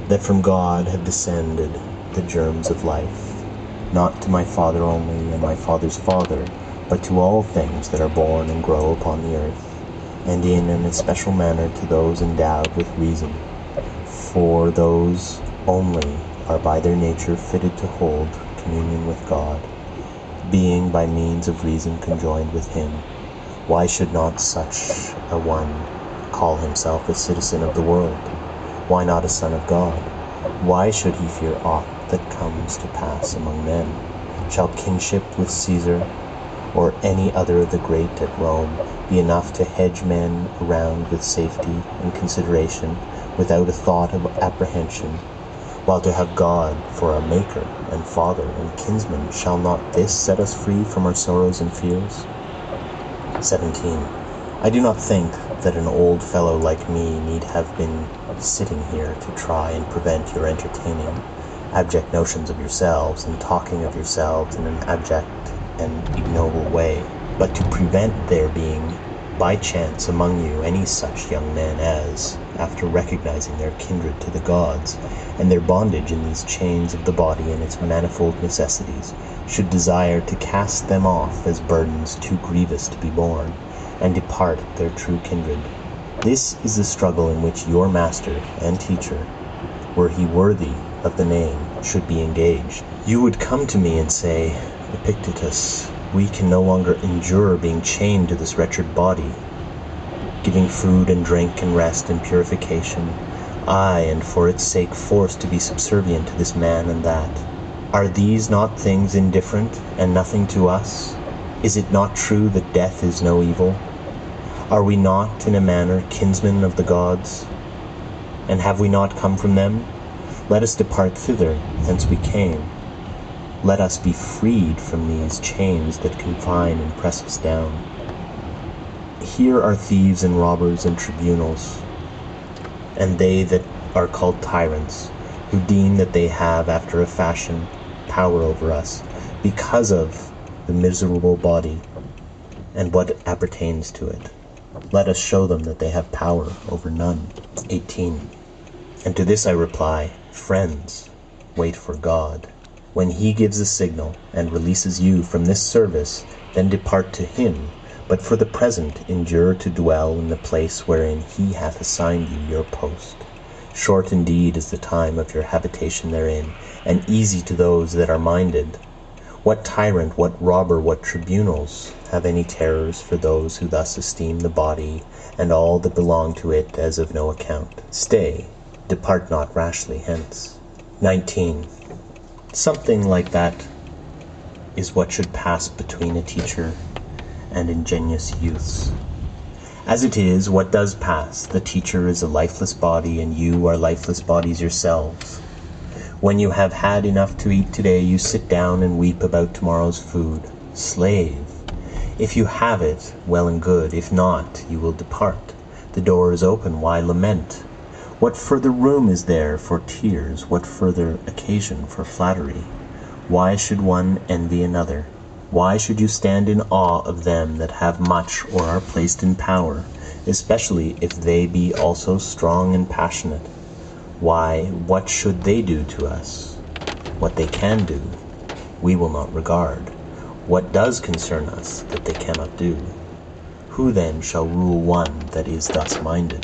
that from God have descended the germs of life, not to my Father only and my Father's Father, but to all things that are born and grow upon the earth, and in an especial manner to those endowed with reason. For those only are by their nature fitted to hold communion with God, being by means of reason conjoined with him. Why should not such a one call himself a citizen of the world? Why not a son of God? Why should he fear aught that comes to pass among men? Shall kinship with Caesar, or any other of the great at Rome, be enough to hedge men around with safety and consideration, without a thought of apprehension? While to have God for our Maker and Father and kinsman, shall not this set us free from our sorrows and fears? 17. I do not think that an old fellow like me need have been sitting here to try and prevent your entertaining abject notions of yourselves, and talking of yourselves in an abject and ignoble way, but to prevent there being by chance among you any such young men as, after recognizing their kindred to the gods, and their bondage in these chains of the body and its manifold necessities, should desire to cast them off as burdens too grievous to be borne, and depart their true kindred. This is the struggle in which your master and teacher, were he worthy of the name, should be engaged. You would come to me and say, Epictetus, we can no longer endure being chained to this wretched body, giving food and drink and rest and purification, aye, and for its sake forced to be subservient to this man and that. Are these not things indifferent and nothing to us? Is it not true that death is no evil? Are we not, in a manner, kinsmen of the gods? And have we not come from them? Let us depart thither, whence we came. Let us be freed from these chains that confine and press us down. Here are thieves and robbers and tribunals, and they that are called tyrants, who deem that they have, after a fashion, power over us, because of the miserable body, and what appertains to it. Let us show them that they have power over none. 18. And to this I reply, friends, wait for God. When he gives a signal, and releases you from this service, then depart to him, but for the present endure to dwell in the place wherein he hath assigned you your post. Short indeed is the time of your habitation therein, and easy to those that are minded. What tyrant, what robber, what tribunals have any terrors for those who thus esteem the body and all that belong to it as of no account? Stay, depart not rashly hence. 19. Something like that is what should pass between a teacher and ingenious youths. As it is, what does pass? The teacher is a lifeless body, and you are lifeless bodies yourselves. When you have had enough to eat today, you sit down and weep about tomorrow's food. Slave! If you have it, well and good. If not, you will depart. The door is open. Why lament? What further room is there for tears? What further occasion for flattery? Why should one envy another? Why should you stand in awe of them that have much or are placed in power, especially if they be also strong and passionate? Why, what should they do to us? What they can do, we will not regard. What does concern us that they cannot do? Who then shall rule one that is thus minded?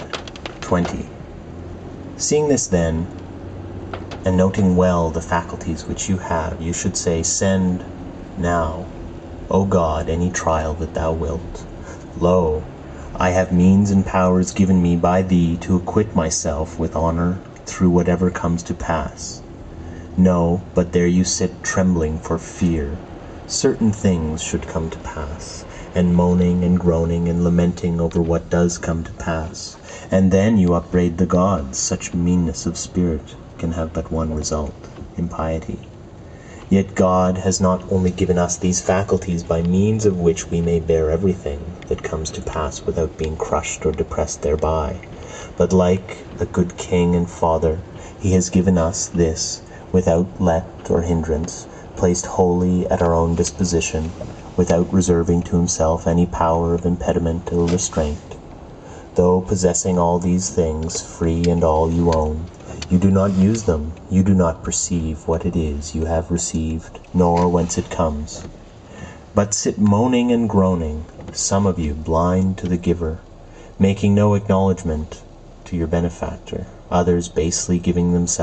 20. Seeing this then, and noting well the faculties which you have, you should say, Send now, O God, any trial that thou wilt. Lo, I have means and powers given me by thee to acquit myself with honour through whatever comes to pass. No, but there you sit trembling for fear. Certain things should come to pass, and moaning and groaning and lamenting over what does come to pass. And then you upbraid the gods. Such meanness of spirit can have but one result, impiety. Yet God has not only given us these faculties by means of which we may bear everything that comes to pass without being crushed or depressed thereby, but like a good king and father, he has given us this without let or hindrance, placed wholly at our own disposition, without reserving to himself any power of impediment or restraint. Though possessing all these things, free and all you own, You do not use them, you do not perceive what it is you have received, nor whence it comes, but sit moaning and groaning, some of you blind to the giver, making no acknowledgment to your benefactor, others basely giving themselves